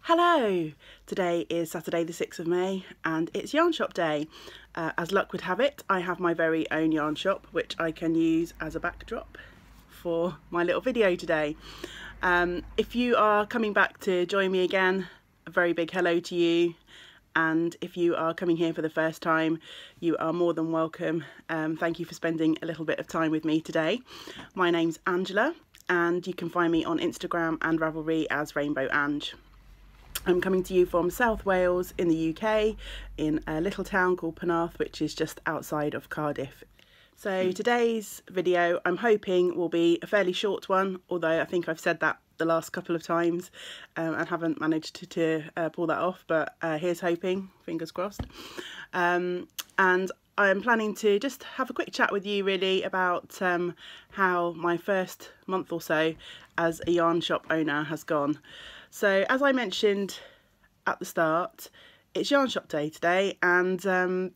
Hello! Today is Saturday the 6th of May and it's yarn shop day. As luck would have it, I have my very own yarn shop which I can use as a backdrop for my little video today. If you are coming back to join me again, a very big hello to you, and if you are coming here for the first time, you are more than welcome. Thank you for spending a little bit of time with me today. My name's Angela and you can find me on Instagram and Ravelry as Rainbow Ange. I'm coming to you from South Wales in the UK, in a little town called Penarth, which is just outside of Cardiff. So today's video I'm hoping will be a fairly short one, although I think I've said that the last couple of times and haven't managed to pull that off, but here's hoping, fingers crossed. And I'm planning to just have a quick chat with you really about how my first month or so as a yarn shop owner has gone. So as I mentioned at the start, it's yarn shop day today, and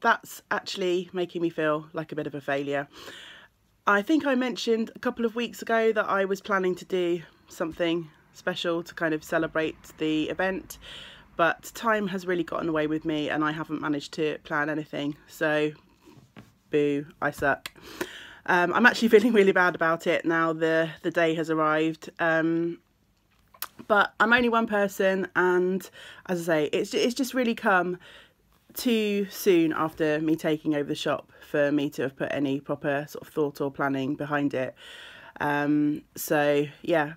that's actually making me feel like a bit of a failure. I think I mentioned a couple of weeks ago that I was planning to do something special to kind of celebrate the event, but time has really gotten away with me and I haven't managed to plan anything, so boo, I suck. I'm actually feeling really bad about it now the day has arrived. But I'm only one person, and as I say, it's just really come too soon after me taking over the shop for me to have put any proper sort of thought or planning behind it. So yeah,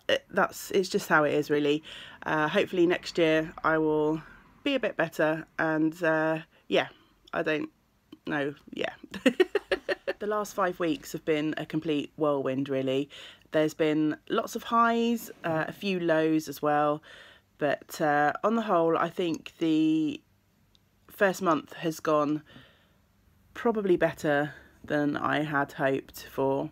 it's just how it is really. Hopefully next year I will be a bit better, and yeah, I don't know, yeah. The last 5 weeks have been a complete whirlwind really. There's been lots of highs, a few lows as well, but on the whole I think the first month has gone probably better than I had hoped for.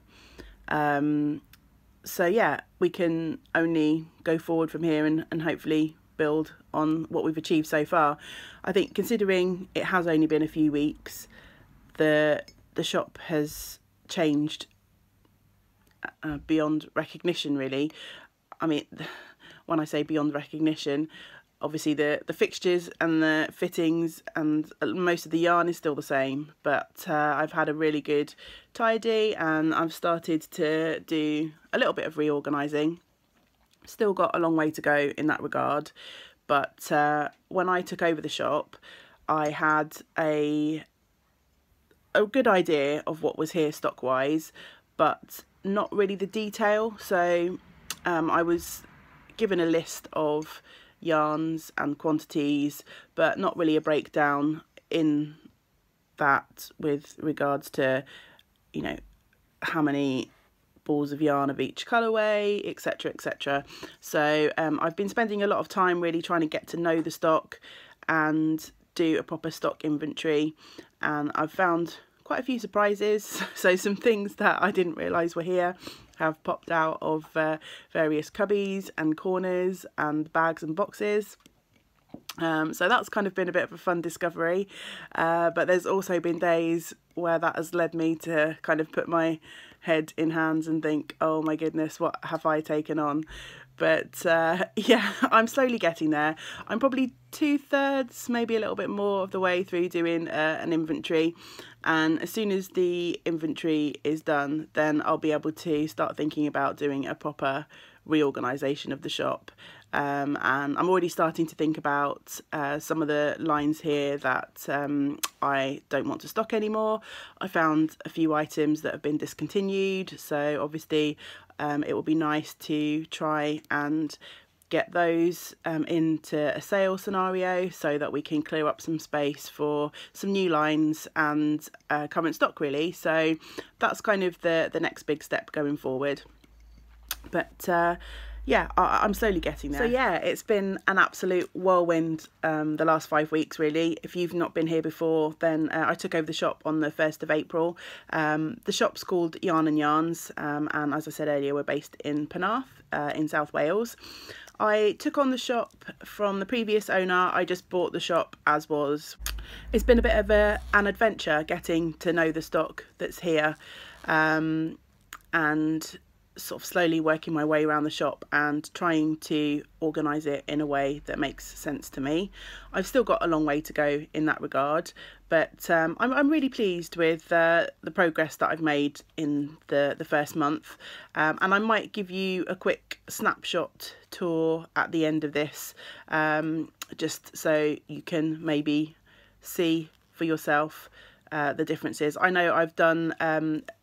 So yeah, we can only go forward from here and hopefully build on what we've achieved so far. I think considering it has only been a few weeks, the shop has changed beyond recognition really. I mean, when I say beyond recognition, obviously the fixtures and the fittings and most of the yarn is still the same, but I've had a really good tidy and I've started to do a little bit of reorganising. Still got a long way to go in that regard, but when I took over the shop I had a good idea of what was here stock wise, but not really the detail. So I was given a list of yarns and quantities, but not really a breakdown in that with regards to, you know, how many balls of yarn of each colourway, etc, etc. So I've been spending a lot of time really trying to get to know the stock and do a proper stock inventory, and I've found quite a few surprises. So some things that I didn't realise were here have popped out of various cubbies and corners and bags and boxes. So that's kind of been a bit of a fun discovery, but there's also been days where that has led me to kind of put my head in hands and think, oh my goodness, what have I taken on? But yeah, I'm slowly getting there. I'm probably 2/3, maybe a little bit more of the way through doing an inventory, and as soon as the inventory is done, then I'll be able to start thinking about doing a proper reorganisation of the shop. And I'm already starting to think about some of the lines here that I don't want to stock anymore. I found a few items that have been discontinued, so obviously it will be nice to try and get those into a sale scenario so that we can clear up some space for some new lines and current stock really. So that's kind of the next big step going forward. But yeah, I'm slowly getting there. So yeah, it's been an absolute whirlwind the last 5 weeks really. If you've not been here before, then I took over the shop on the 1st of April. The shop's called Yarn and Yarns, and as I said earlier, we're based in Penarth in South Wales. I took on the shop from the previous owner. I just bought the shop as was. It's been a bit of an adventure getting to know the stock that's here, and sort of slowly working my way around the shop and trying to organise it in a way that makes sense to me. I've still got a long way to go in that regard, but I'm really pleased with the progress that I've made in the first month, and I might give you a quick snapshot tour at the end of this, just so you can maybe see for yourself the differences. I know I've done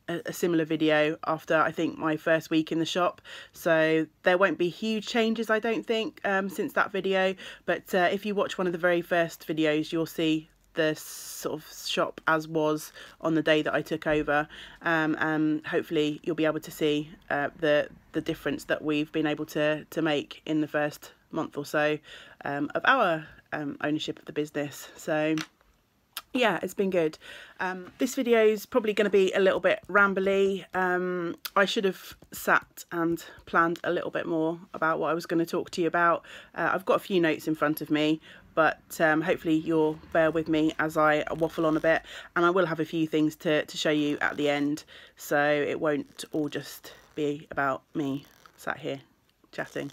a similar video after I think my first week in the shop, so there won't be huge changes I don't think since that video, but if you watch one of the very first videos you'll see the sort of shop as was on the day that I took over, and hopefully you'll be able to see the difference that we've been able to make in the first month or so of our ownership of the business. So yeah, it's been good. This video is probably going to be a little bit rambly. I should have sat and planned a little bit more about what I was going to talk to you about. I've got a few notes in front of me, but hopefully you'll bear with me as I waffle on a bit, and I will have a few things to show you at the end, so it won't all just be about me sat here chatting,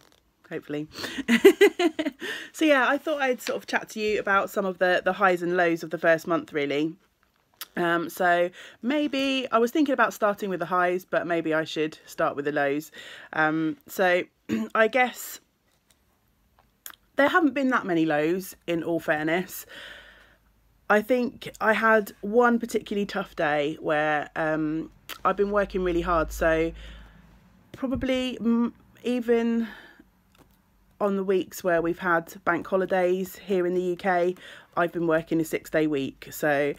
hopefully. So yeah, I thought I'd sort of chat to you about some of the highs and lows of the first month, really. So maybe I was thinking about starting with the highs, but maybe I should start with the lows. So I guess there haven't been that many lows, in all fairness. I think I had one particularly tough day where I've been working really hard, so probably even on the weeks where we've had bank holidays here in the UK, I've been working a 6-day week. So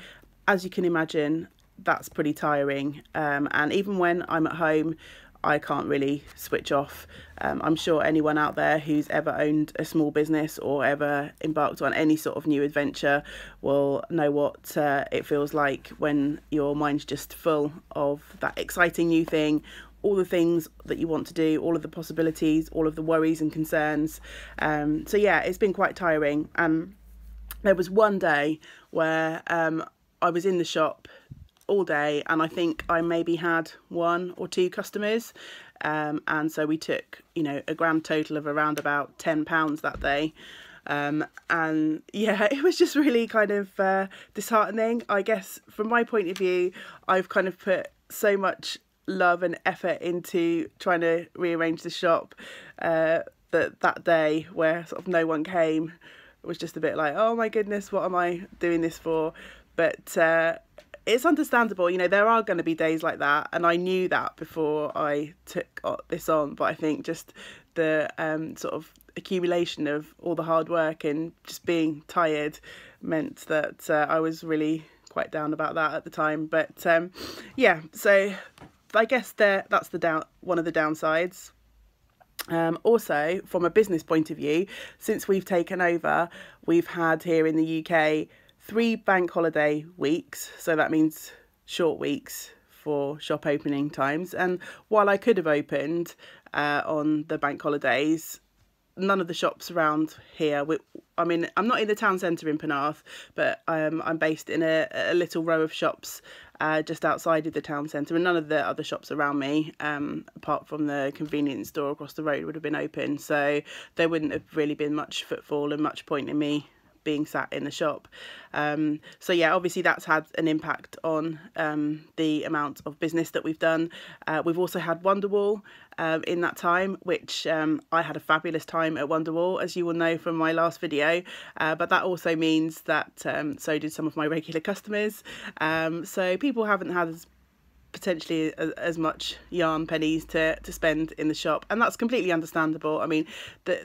as you can imagine, that's pretty tiring. And even when I'm at home, I can't really switch off. I'm sure anyone out there who's ever owned a small business or ever embarked on any sort of new adventure will know what it feels like when your mind's just full of that exciting new thing, all the things that you want to do, all of the possibilities, all of the worries and concerns. So yeah, it's been quite tiring. There was one day where I was in the shop all day, and I think I maybe had 1 or 2 customers, and so we took, you know, a grand total of around about £10 that day. And yeah, it was just really kind of disheartening. I guess from my point of view, I've kind of put so much love and effort into trying to rearrange the shop, that day where sort of no one came, it was just a bit like, oh my goodness, what am I doing this for? But it's understandable, you know, there are going to be days like that, and I knew that before I took this on, but I think just the sort of accumulation of all the hard work and just being tired meant that I was really quite down about that at the time. But yeah, so I guess that's one of the downsides. Also, from a business point of view, since we've taken over, we've had here in the UK 3 bank holiday weeks, so that means short weeks for shop opening times. And while I could have opened on the bank holidays, none of the shops around here, I mean, I'm not in the town centre in Penarth, but I'm based in a little row of shops just outside of the town centre, and none of the other shops around me, apart from the convenience store across the road, would have been open, so there wouldn't have really been much footfall and much point in me being sat in the shop. So yeah, obviously that's had an impact on the amount of business that we've done. We've also had Wonderwall in that time, which I had a fabulous time at Wonderwall, as you will know from my last video, but that also means that so did some of my regular customers. So people haven't had potentially as much yarn pennies to spend in the shop, and that's completely understandable. I mean,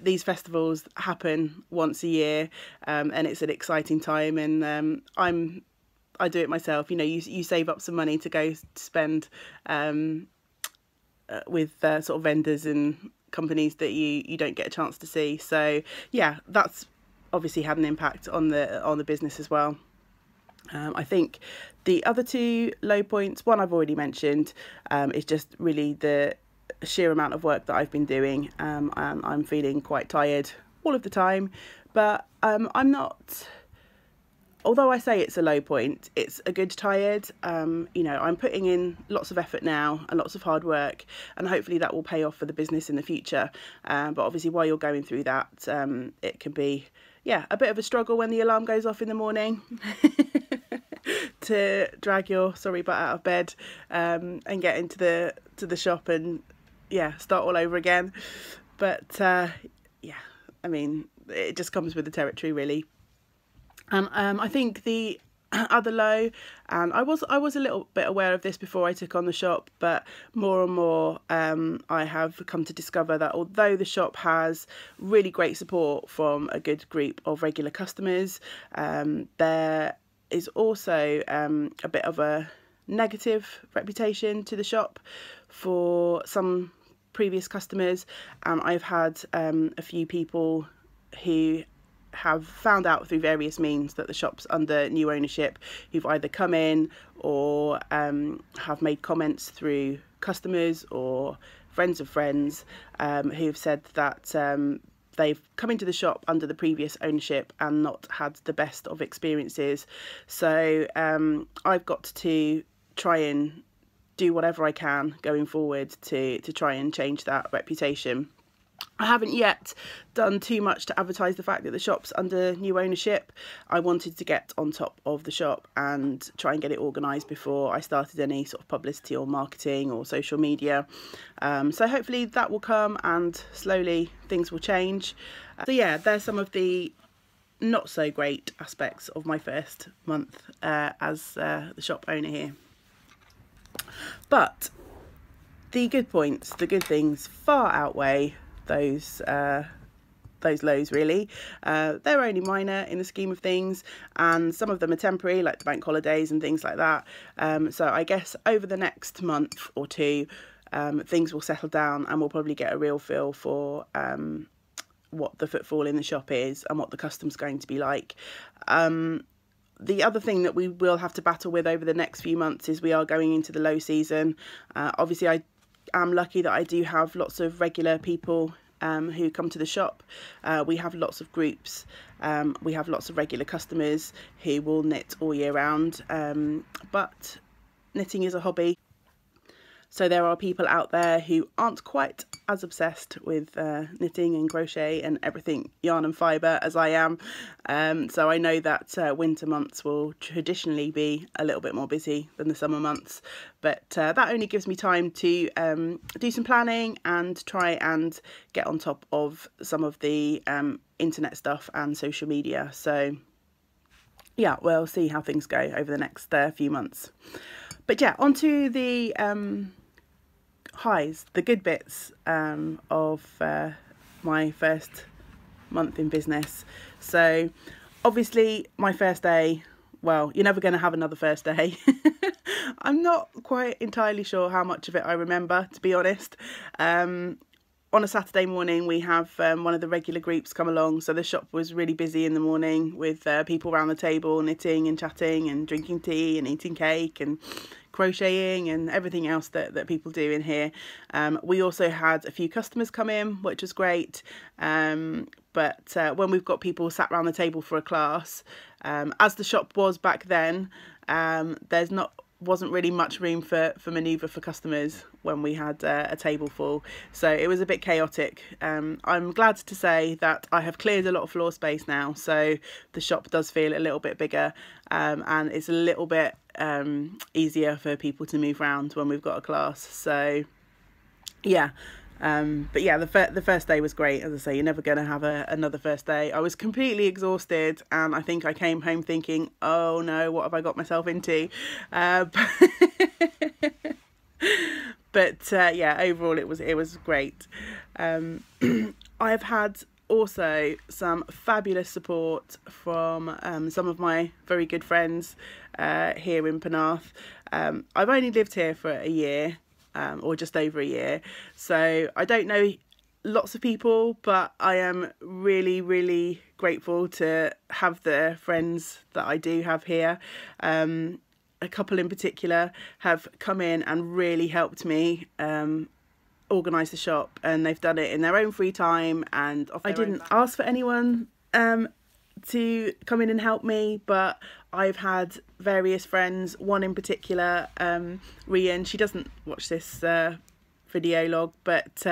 these festivals happen once a year, and it's an exciting time, and I do it myself. You know, you save up some money to go spend with sort of vendors and companies that you don't get a chance to see. So yeah, that's obviously had an impact on the business as well. I think the other 2 low points, one I've already mentioned, is just really the sheer amount of work that I've been doing. And I'm feeling quite tired all of the time, but I'm not although I say it's a low point, it's a good tired. You know, I'm putting in lots of effort now and lots of hard work, and hopefully that will pay off for the business in the future. But obviously while you're going through that, it can be, yeah, a bit of a struggle when the alarm goes off in the morning to drag your sorry butt out of bed and get into the shop and, yeah, start all over again. But yeah, I mean, it just comes with the territory, really. And I think the other low, and I was a little bit aware of this before I took on the shop, but more and more I have come to discover that although the shop has really great support from a good group of regular customers, there is also a bit of a negative reputation to the shop for some previous customers. I've had a few people who have found out through various means that the shop's under new ownership, who've either come in or have made comments through customers or friends of friends, who've said that they've come into the shop under the previous ownership and not had the best of experiences. So I've got to try and do whatever I can going forward to try and change that reputation. I haven't yet done too much to advertise the fact that the shop's under new ownership. I wanted to get on top of the shop and try and get it organised before I started any sort of publicity or marketing or social media. So hopefully that will come and slowly things will change. So yeah, there's some of the not so great aspects of my first month as the shop owner here. But the good points, the good things far outweigh those lows, really. They're only minor in the scheme of things, and some of them are temporary, like the bank holidays and things like that. So I guess over the next month or two, things will settle down and we'll probably get a real feel for what the footfall in the shop is and what the custom's going to be like. The other thing that we will have to battle with over the next few months is we are going into the low season. Obviously I am lucky that I do have lots of regular people who come to the shop. We have lots of groups. We have lots of regular customers who will knit all year round. But knitting is a hobby. So there are people out there who aren't quite as obsessed with knitting and crochet and everything yarn and fibre as I am. So I know that winter months will traditionally be a little bit more busy than the summer months. But that only gives me time to do some planning and try and get on top of some of the internet stuff and social media. So yeah, we'll see how things go over the next few months. But yeah, onto the highs, the good bits of my first month in business. So obviously my first day, well, you're never going to have another first day. I'm not quite entirely sure how much of it I remember, to be honest. On a Saturday morning, we have one of the regular groups come along. So the shop was really busy in the morning with people around the table knitting and chatting and drinking tea and eating cake and crocheting and everything else that people do in here. We also had a few customers come in, which was great. But when we've got people sat around the table for a class, as the shop was back then, there's wasn't really much room for manoeuvre for customers when we had a table full, so it was a bit chaotic. I'm glad to say that I have cleared a lot of floor space now, so the shop does feel a little bit bigger, and it's a little bit easier for people to move around when we've got a class. So yeah. But yeah, the first day was great. As I say, you're never going to have another first day. I was completely exhausted, and I think I came home thinking, oh no, what have I got myself into? But yeah, overall it was great. I've had also some fabulous support from some of my very good friends here in Penarth. I've only lived here for a year. Or just over a year, so I don't know lots of people, but I am really, really grateful to have the friends that I do have here. A couple in particular have come in and really helped me organise the shop, and they've done it in their own free time and off their own. I didn't ask for anyone to come in and help me, but I've had various friends, one in particular, Rian. She doesn't watch this video log, but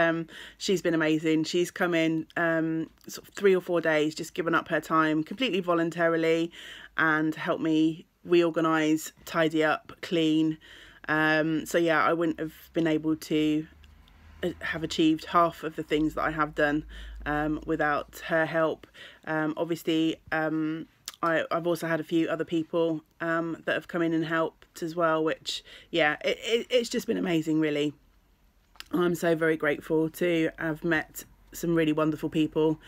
she's been amazing. She's come in sort of 3 or 4 days, just given up her time completely voluntarily and helped me reorganize, tidy up, clean. So yeah, I wouldn't have been able to have achieved half of the things that I have done without her help. Obviously, I've also had a few other people that have come in and helped as well, which, yeah, it's just been amazing, really. I'm so very grateful to have met some really wonderful people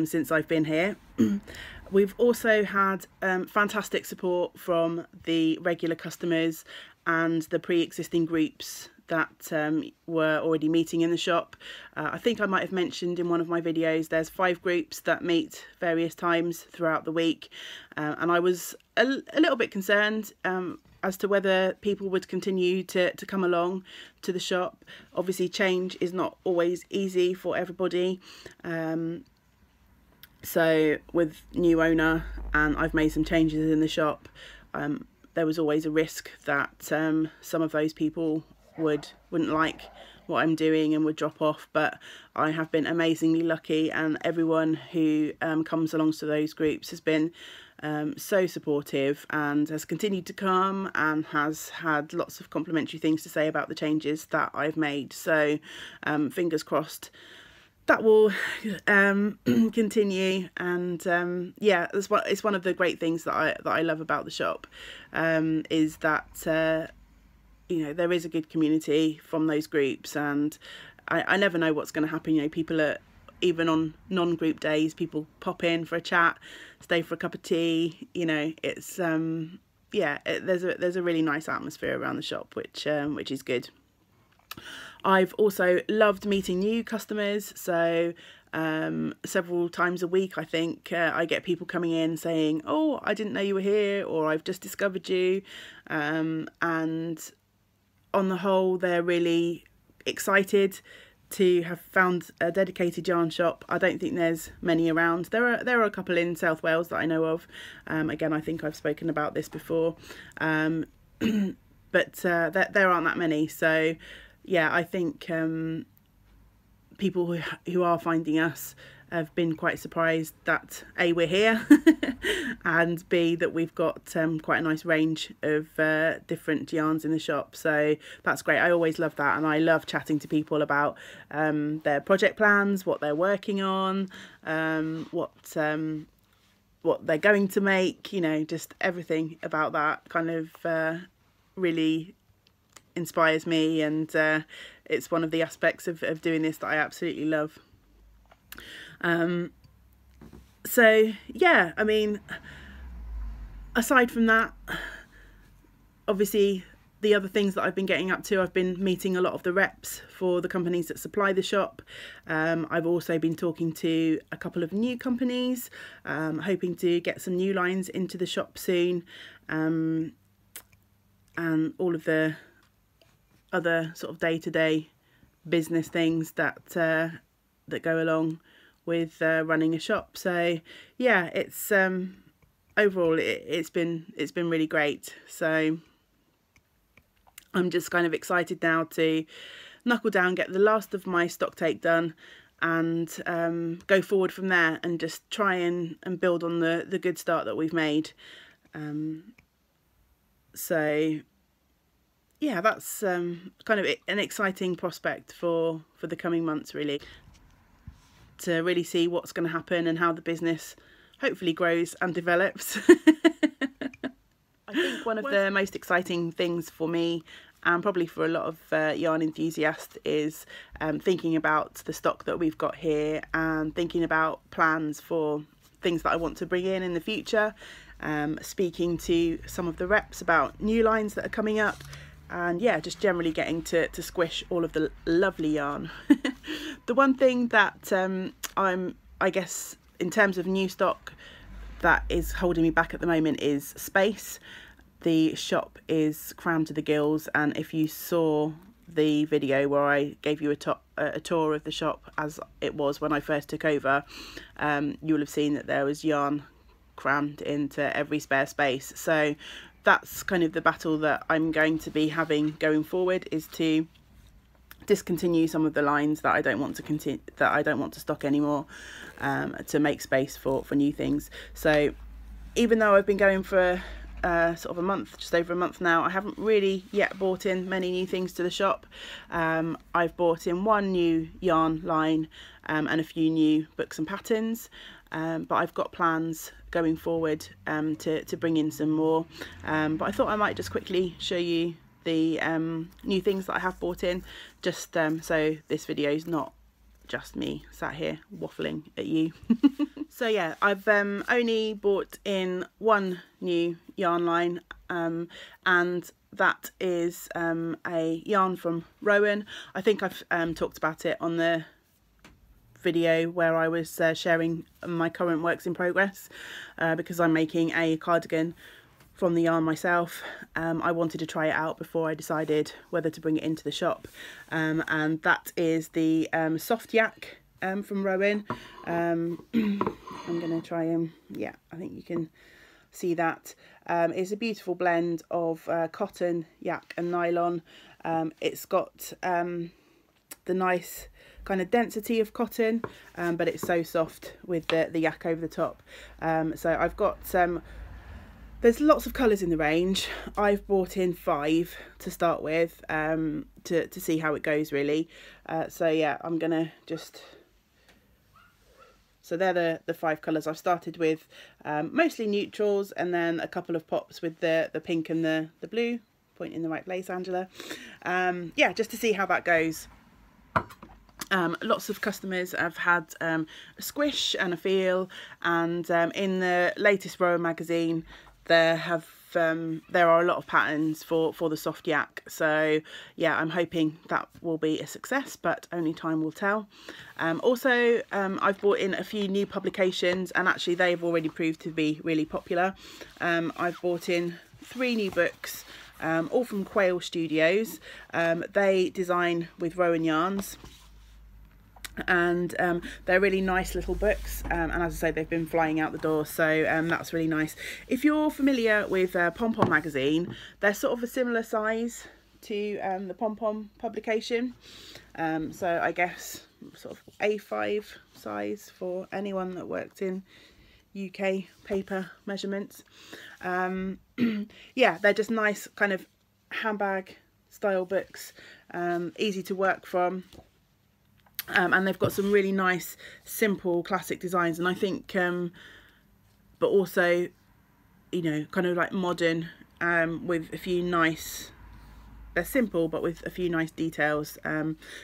since I've been here. We've also had fantastic support from the regular customers and the pre-existing groups that were already meeting in the shop. I think I might have mentioned in one of my videos there's 5 groups that meet various times throughout the week, and I was a little bit concerned as to whether people would continue to come along to the shop. Obviously change is not always easy for everybody, so with new owner, and I've made some changes in the shop, there was always a risk that some of those people wouldn't like what I'm doing and would drop off, but I have been amazingly lucky, and everyone who comes along to those groups has been so supportive and has continued to come and has had lots of complimentary things to say about the changes that I've made. So fingers crossed that will continue, and yeah, it's one of the great things that I love about the shop, is that you know, there is a good community from those groups, and I never know what's going to happen. You know, people are, even on non-group days, people pop in for a chat, stay for a cup of tea. You know, it's yeah, there's a really nice atmosphere around the shop, which is good. I've also loved meeting new customers, so several times a week I think I get people coming in saying, oh, I didn't know you were here, or I've just discovered you, and on the whole they're really excited to have found a dedicated yarn shop. I don't think there's many around. There are a couple in South Wales that I know of. Again, I think I've spoken about this before, but there aren't that many. So yeah, I think people who are finding us have been quite surprised that A, we're here, and B, that we've got quite a nice range of different yarns in the shop. So that's great. I always love that, and I love chatting to people about their project plans, what they're working on, what they're going to make, you know, just everything about that kind of really inspires me, and it's one of the aspects of doing this that I absolutely love. So yeah, I mean, aside from that, obviously the other things that I've been getting up to, I've been meeting a lot of the reps for the companies that supply the shop. I've also been talking to a couple of new companies, hoping to get some new lines into the shop soon, and all of the other sort of day-to-day business things that that go along with running a shop. So yeah, it's overall it's been really great. So I'm just kind of excited now to knuckle down, get the last of my stock take done, and go forward from there, and just try and build on the good start that we've made. So yeah, that's kind of an exciting prospect for the coming months, really, to really see what's going to happen and how the business hopefully grows and develops. I think one of the most exciting things for me, and probably for a lot of yarn enthusiasts, is thinking about the stock that we've got here, and thinking about plans for things that I want to bring in the future, speaking to some of the reps about new lines that are coming up, and yeah, just generally getting to squish all of the lovely yarn. The one thing that I guess in terms of new stock that is holding me back at the moment is space. The shop is crammed to the gills, and if you saw the video where I gave you a tour of the shop as it was when I first took over, you will have seen that there was yarn crammed into every spare space. So that's kind of the battle that I'm going to be having going forward, is to discontinue some of the lines that I don't want to continue, that I don't want to stock anymore, to make space for new things. So even though I've been going for sort of a month, just over a month now, I haven't really yet bought in many new things to the shop. I've bought in one new yarn line and a few new books and patterns, but I've got plans going forward to bring in some more, but I thought I might just quickly show you the new things that I have bought in, just so this video is not just me sat here waffling at you. So yeah, I've only bought in one new yarn line, and that is a yarn from Rowan. I think I've talked about it on the video where I was sharing my current works in progress, because I'm making a cardigan from the yarn myself. I wanted to try it out before I decided whether to bring it into the shop, and that is the soft yak from Rowan. I'm going to try and, yeah, I think you can see that. It's a beautiful blend of cotton, yak and nylon. It's got the nice kind of density of cotton, but it's so soft with the yak over the top. So I've got there's lots of colours in the range. I've bought in 5 to start with, to see how it goes really. So yeah, I'm gonna just, so they're the 5 colours. I've started with mostly neutrals, and then a couple of pops with the pink and the blue. Point in the right place, Angela. Yeah, just to see how that goes. Lots of customers have had a squish and a feel, and in the latest Rowan magazine there are a lot of patterns for the soft yak. So yeah, I'm hoping that will be a success, but only time will tell. Also, I've bought in a few new publications, and actually they've already proved to be really popular. I've bought in 3 new books, all from Quail Studios. They design with Rowan yarns, and they're really nice little books, and as I say, they've been flying out the door, so that's really nice. If you're familiar with Pom Pom magazine, they're sort of a similar size to the Pom Pom publication, so I guess sort of A5 size for anyone that worked in UK paper measurements. Yeah, they're just nice kind of handbag style books, easy to work from. And they've got some really nice simple classic designs, and I think but also, you know, kind of like modern, with a few nice, they're simple but with a few nice details.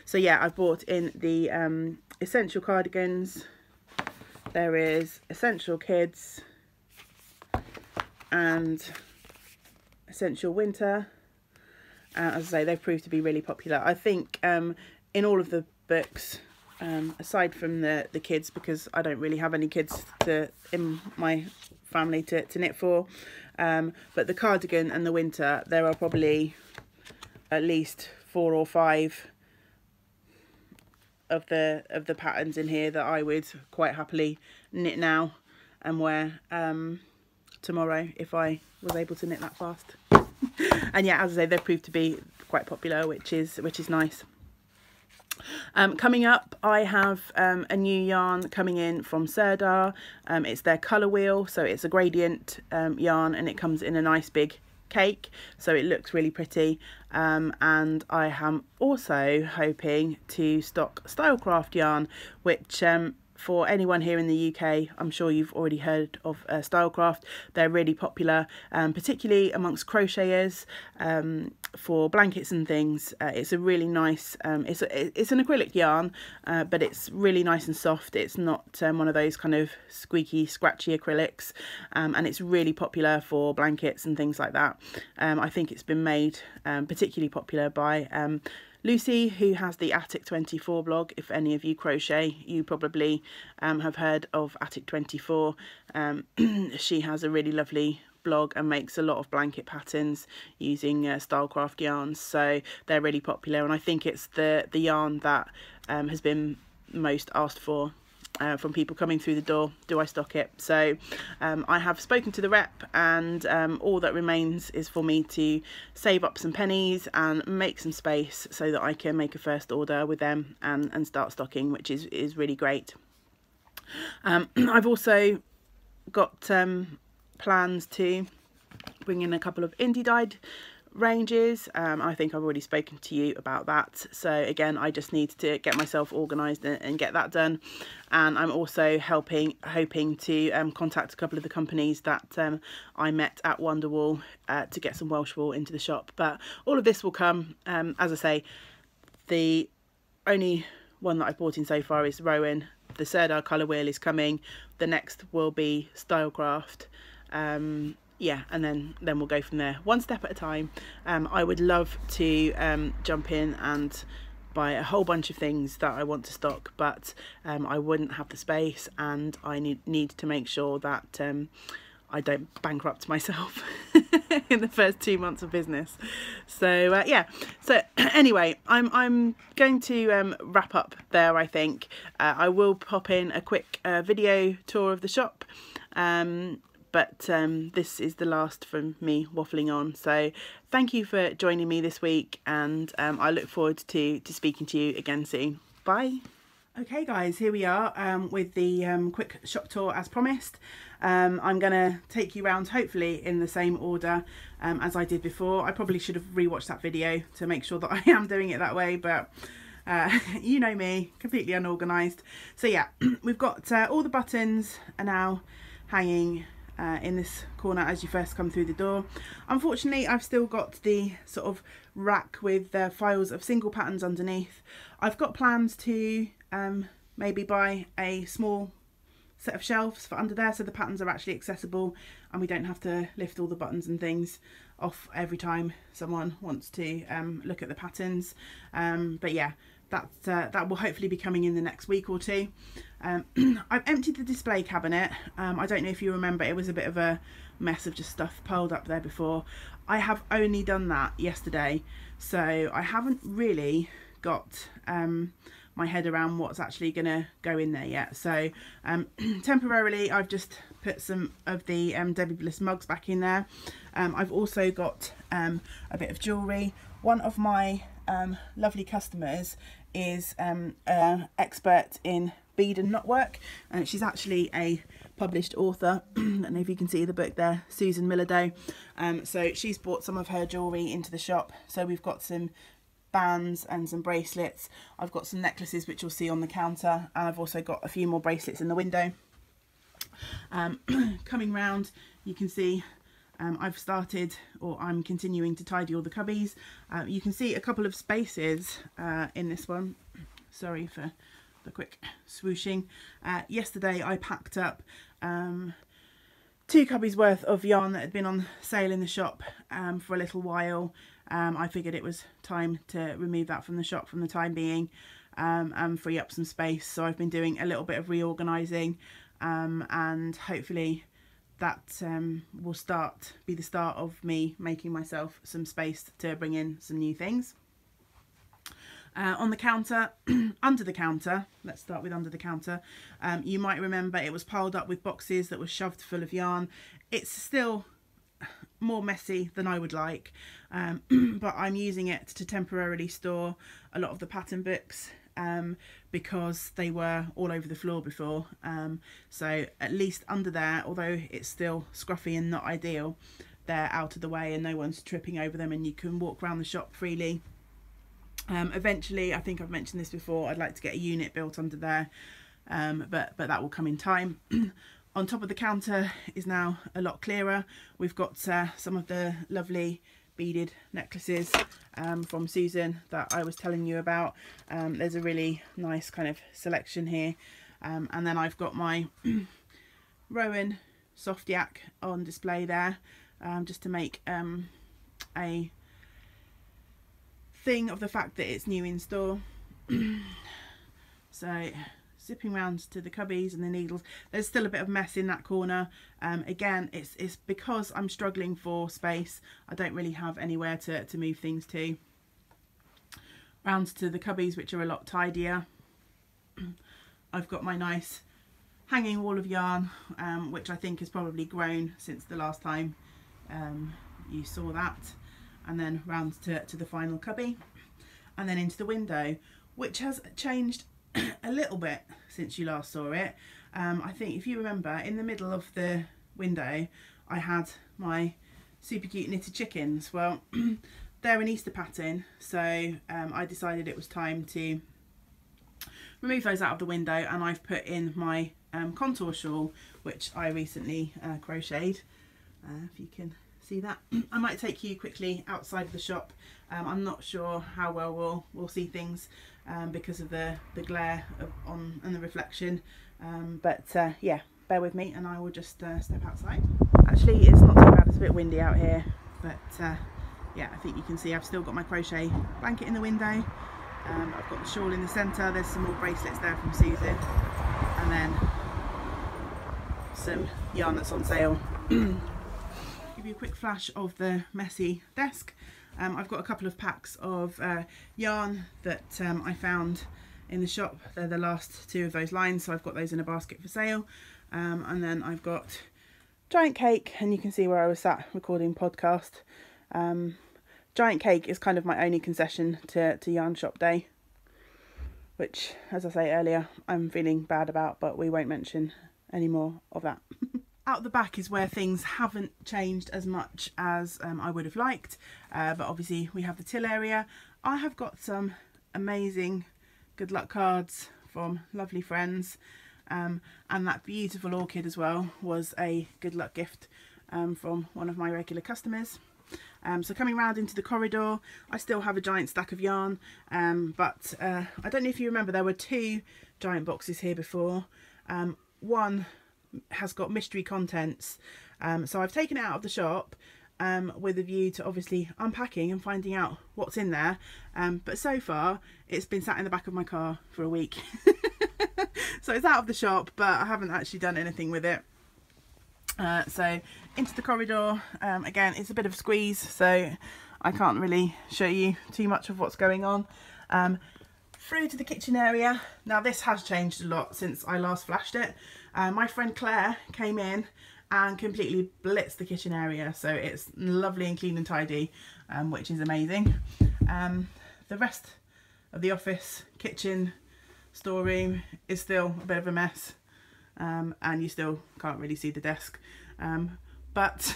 So yeah, I've bought in the essential cardigans. There is essential kids and essential winter. As I say, they've proved to be really popular. I think in all of the books, aside from the kids, because I don't really have any kids in my family to knit for, but the cardigan and the winter, there are probably at least 4 or 5 of the patterns in here that I would quite happily knit now and wear tomorrow if I was able to knit that fast. And yeah, as I say, they've proved to be quite popular, which is nice. Coming up, I have a new yarn coming in from Sirdar. It's their colour wheel, so it's a gradient yarn, and it comes in a nice big cake, so it looks really pretty. And I am also hoping to stock Stylecraft yarn, which for anyone here in the UK, I'm sure you've already heard of Stylecraft. They're really popular, particularly amongst crocheters, for blankets and things. It's a really nice, it's an acrylic yarn, but it's really nice and soft. It's not one of those kind of squeaky, scratchy acrylics, and it's really popular for blankets and things like that. I think it's been made particularly popular by Lucy, who has the Attic 24 blog. If any of you crochet, you probably have heard of Attic 24. She has a really lovely blog and makes a lot of blanket patterns using Stylecraft yarns, so they're really popular, and I think it's the yarn that has been most asked for from people coming through the door, do I stock it? So I have spoken to the rep, and all that remains is for me to save up some pennies and make some space so that I can make a first order with them and start stocking, which is really great. I've also got plans to bring in a couple of indie dyed ranges. I think I've already spoken to you about that, so again I just need to get myself organised and get that done. And I'm also hoping to contact a couple of the companies that I met at Wonderwall to get some Welsh wool into the shop. But all of this will come, as I say, the only one that I've bought in so far is Rowan. The Sirdar colour wheel is coming, the next will be Stylecraft. Yeah, and then we'll go from there, one step at a time. I would love to jump in and buy a whole bunch of things that I want to stock, but I wouldn't have the space, and I need to make sure that I don't bankrupt myself in the first 2 months of business. So yeah, so anyway, I'm going to wrap up there. I think I will pop in a quick video tour of the shop, but this is the last from me waffling on. So thank you for joining me this week, and I look forward to speaking to you again soon. Bye. Okay guys, here we are with the quick shop tour as promised. I'm going to take you around hopefully in the same order as I did before. I probably should have rewatched that video to make sure that I am doing it that way, but you know me, completely unorganised. So yeah, we've got all the buttons are now hanging in this corner as you first come through the door. Unfortunately, I've still got the sort of rack with files of single patterns underneath. I've got plans to maybe buy a small set of shelves for under there so the patterns are actually accessible and we don't have to lift all the buttons and things off every time someone wants to look at the patterns. But yeah, that will hopefully be coming in the next week or two. I've emptied the display cabinet. I don't know if you remember, it was a bit of a mess of just stuff piled up there before. I have only done that yesterday, so I haven't really got my head around what's actually going to go in there yet. So temporarily I've just put some of the Debbie Bliss mugs back in there. I've also got a bit of jewellery. One of my lovely customers is an expert in bead and knotwork, and she's actually a published author. I don't know if you can see the book there, Susan Millidow. So she's brought some of her jewellery into the shop. So we've got some bands and some bracelets. I've got some necklaces which you'll see on the counter, and I've also got a few more bracelets in the window. Coming round, you can see I've started, or I'm continuing to tidy all the cubbies. You can see a couple of spaces in this one. Sorry for the quick swooshing. Yesterday I packed up 2 cubbies worth of yarn that had been on sale in the shop for a little while. I figured it was time to remove that from the shop for the time being and free up some space. So I've been doing a little bit of reorganising, and hopefully that will be the start of me making myself some space to bring in some new things. On the counter, under the counter, let's start with under the counter. You might remember it was piled up with boxes that were shoved full of yarn. It's still more messy than I would like, but I'm using it to temporarily store a lot of the pattern books because they were all over the floor before. So at least under there, although it's still scruffy and not ideal, they're out of the way and no one's tripping over them, and you can walk around the shop freely. Eventually, I think I've mentioned this before, I'd like to get a unit built under there, but that will come in time. On top of the counter is now a lot clearer. We've got some of the lovely beaded necklaces from Susan that I was telling you about. There's a really nice kind of selection here, and then I've got my Rowan soft yak on display there, just to make a thing of the fact that it's new in store. So zipping round to the cubbies and the needles, there's still a bit of mess in that corner. Again, it's because I'm struggling for space. I don't really have anywhere to move things to. Round to the cubbies, which are a lot tidier. I've got my nice hanging wall of yarn, which I think has probably grown since the last time you saw that, and then round to the final cubby, and then into the window, which has changed a little bit since you last saw it. I think if you remember, in the middle of the window I had my super cute knitted chickens. Well, they're an Easter pattern, so I decided it was time to remove those out of the window, and I've put in my contour shawl, which I recently crocheted. If you can see that. I might take you quickly outside of the shop. I'm not sure how well we'll see things because of the glare on and the reflection, but yeah, bear with me and I will just step outside. Actually, it's not too bad, it's a bit windy out here, but yeah, I think you can see I've still got my crochet blanket in the window. I've got the shawl in the centre, there's some more bracelets there from Susan, and then some yarn that's on sale. Give you a quick flash of the messy desk. I've got a couple of packs of yarn that I found in the shop. They're the last two of those lines, so I've got those in a basket for sale. And then I've got Giant Cake, and you can see where I was sat recording podcast. Giant Cake is kind of my only concession to yarn shop day, which, as I say earlier, I'm feeling bad about, but we won't mention any more of that. Out the back is where things haven't changed as much as I would have liked, but obviously we have the till area. I have got some amazing good luck cards from lovely friends, and that beautiful orchid as well was a good luck gift from one of my regular customers. So coming round into the corridor, I still have a giant stack of yarn, but I don't know if you remember, there were two giant boxes here before. One has got mystery contents, so I've taken it out of the shop with a view to obviously unpacking and finding out what's in there, but so far it's been sat in the back of my car for a week. So it's out of the shop, but I haven't actually done anything with it. So into the corridor, again it's a bit of a squeeze, so I can't really show you too much of what's going on. Through to the kitchen area. Now this has changed a lot since I last flashed it. My friend Claire came in and completely blitzed the kitchen area, so it's lovely and clean and tidy, which is amazing. The rest of the office, kitchen, storeroom is still a bit of a mess, and you still can't really see the desk, but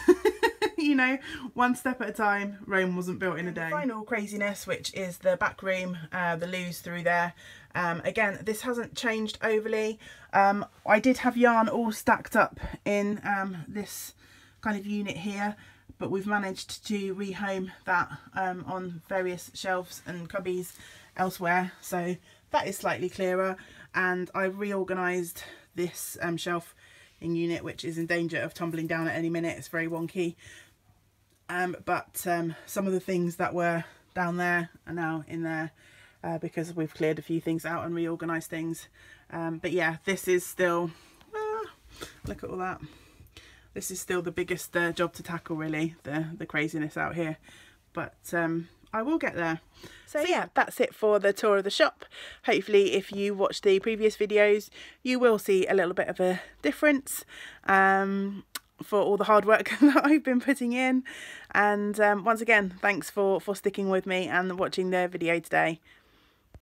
you know, one step at a time. Rome wasn't built in a day. Final craziness, which is the back room, the loos through there. Again, this hasn't changed overly. I did have yarn all stacked up in this kind of unit here, but we've managed to rehome that on various shelves and cubbies elsewhere, so that is slightly clearer. And I reorganised this shelf in unit, which is in danger of tumbling down at any minute. It's very wonky, but some of the things that were down there are now in there because we've cleared a few things out and reorganised things. But yeah, this is still, look at all that. This is still the biggest job to tackle, really, the craziness out here. But I will get there. So yeah, that's it for the tour of the shop. Hopefully if you watched the previous videos, you will see a little bit of a difference for all the hard work that I've been putting in. And once again, thanks for sticking with me and watching the video today.